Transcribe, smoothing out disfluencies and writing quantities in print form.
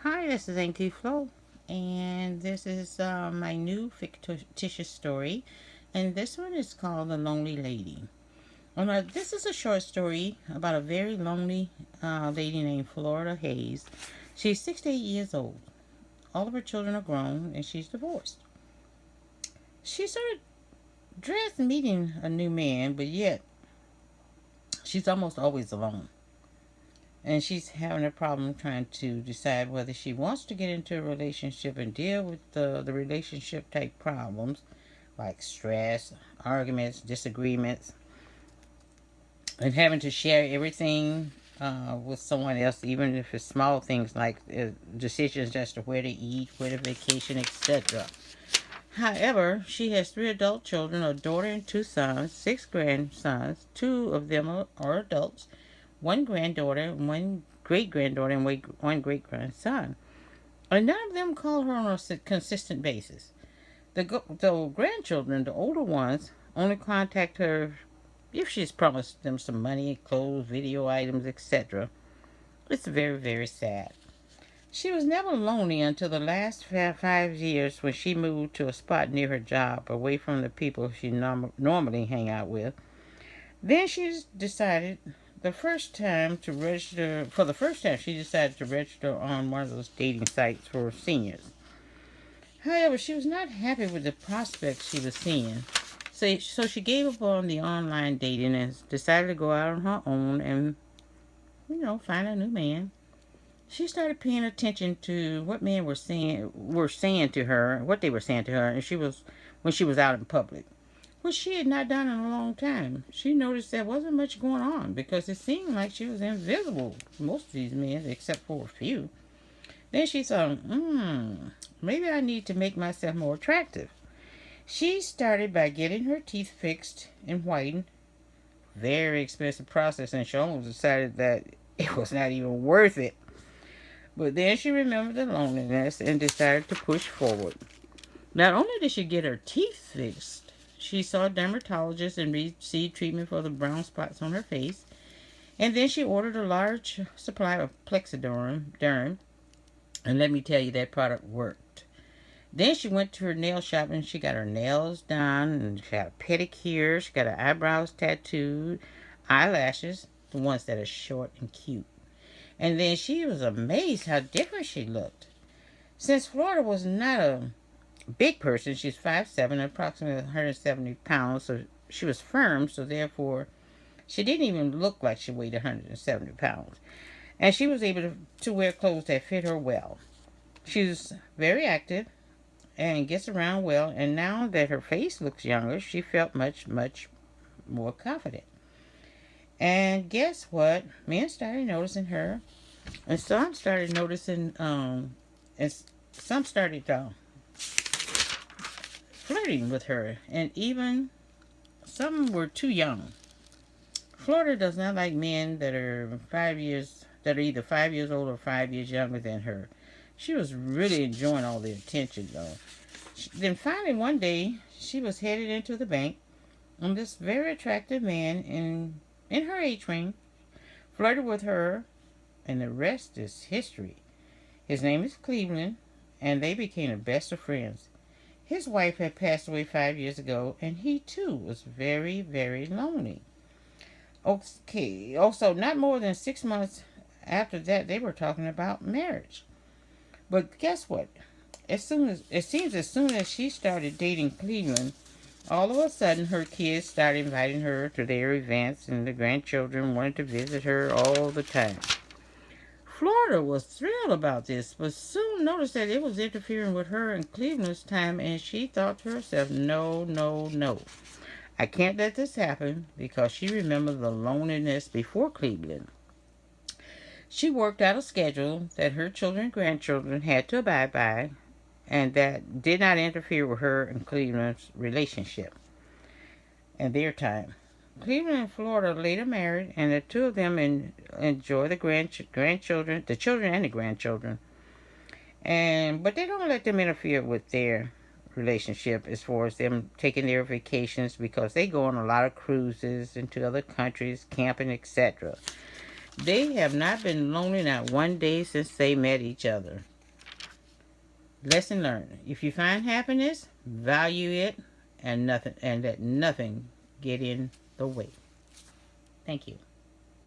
Hi, this is AUNTY FLO, and this is my new fictitious story, and this one is called The Lonely Lady. This is a short story about a very lonely lady named Florida Hayes. She's 68 years old. All of her children are grown, and she's divorced. She sort of dreads meeting a new man, but yet she's almost always alone. And she's having a problem trying to decide whether she wants to get into a relationship and deal with the relationship type problems like stress, arguments, disagreements, and having to share everything with someone else, even if it's small things like decisions as to where to eat, where to vacation, etc. However, she has three adult children, a daughter and two sons, six grandsons. Two of them are adults, one granddaughter, one great granddaughter, and one great grandson. And none of them call her on a consistent basis. The grandchildren, the older ones, only contact her if she's promised them some money, clothes, video items, etc. It's very, very sad. She was never lonely until the last 5 years when she moved to a spot near her job, away from the people she normally hang out with. Then she decided the first time she decided to register on one of those dating sites for seniors. However, she was not happy with the prospects she was seeing. So she gave up on the online dating and decided to go out on her own and, find a new man. She started paying attention to what men were saying to her, what they were saying to her, and when she was out in public, which she had not done in a long time. She noticed there wasn't much going on because it seemed like she was invisible to most of these men, except for a few. Then she thought, maybe I need to make myself more attractive. She started by getting her teeth fixed and whitened. Very expensive process, and she almost decided that it was not even worth it. But then she remembered the loneliness and decided to push forward. Not only did she get her teeth fixed, she saw a dermatologist and received treatment for the brown spots on her face. And then she ordered a large supply of Plexiderm, and let me tell you, that product worked. Then she went to her nail shop and she got her nails done, and she got a pedicure, she got her eyebrows tattooed, eyelashes, the ones that are short and cute. And then she was amazed how different she looked. Since Florida was not a big person, she's 5'7", approximately 170 pounds, so she was firm, so therefore she didn't even look like she weighed 170 pounds. And she was able to wear clothes that fit her well. She was very active and gets around well, and now that her face looks younger, she felt much, much more confident. And guess what? Men started noticing her, and some started noticing, and some started flirting with her, and even some were too young. Florida does not like men that are either 5 years old or 5 years younger than her. She was really enjoying all the attention, though. Then finally, one day, she was headed into the bank, and this very attractive man in her age range flirted with her, and the rest is history. His name is Cleveland, and they became the best of friends. His wife had passed away 5 years ago, and he too was very, very lonely. Okay, also, not more than 6 months after that, they were talking about marriage. But guess what? As soon as she started dating Cleveland, all of a sudden her kids started inviting her to their events, and the grandchildren wanted to visit her all the time. Florida was thrilled about this, but soon noticed that it was interfering with her and Cleveland's time, and she thought to herself, no, no, no. I can't let this happen, because she remembered the loneliness before Cleveland. She worked out a schedule that her children and grandchildren had to abide by, and that did not interfere with her and Cleveland's relationship and their time. Cleveland and Florida later married, and the two of them enjoy the grandchildren, the children and the grandchildren. But they don't let them interfere with their relationship as far as them taking their vacations, because they go on a lot of cruises into other countries, camping, etc. They have not been lonely not one day since they met each other. Lesson learned. If you find happiness, value it and let nothing get in the way. Thank you.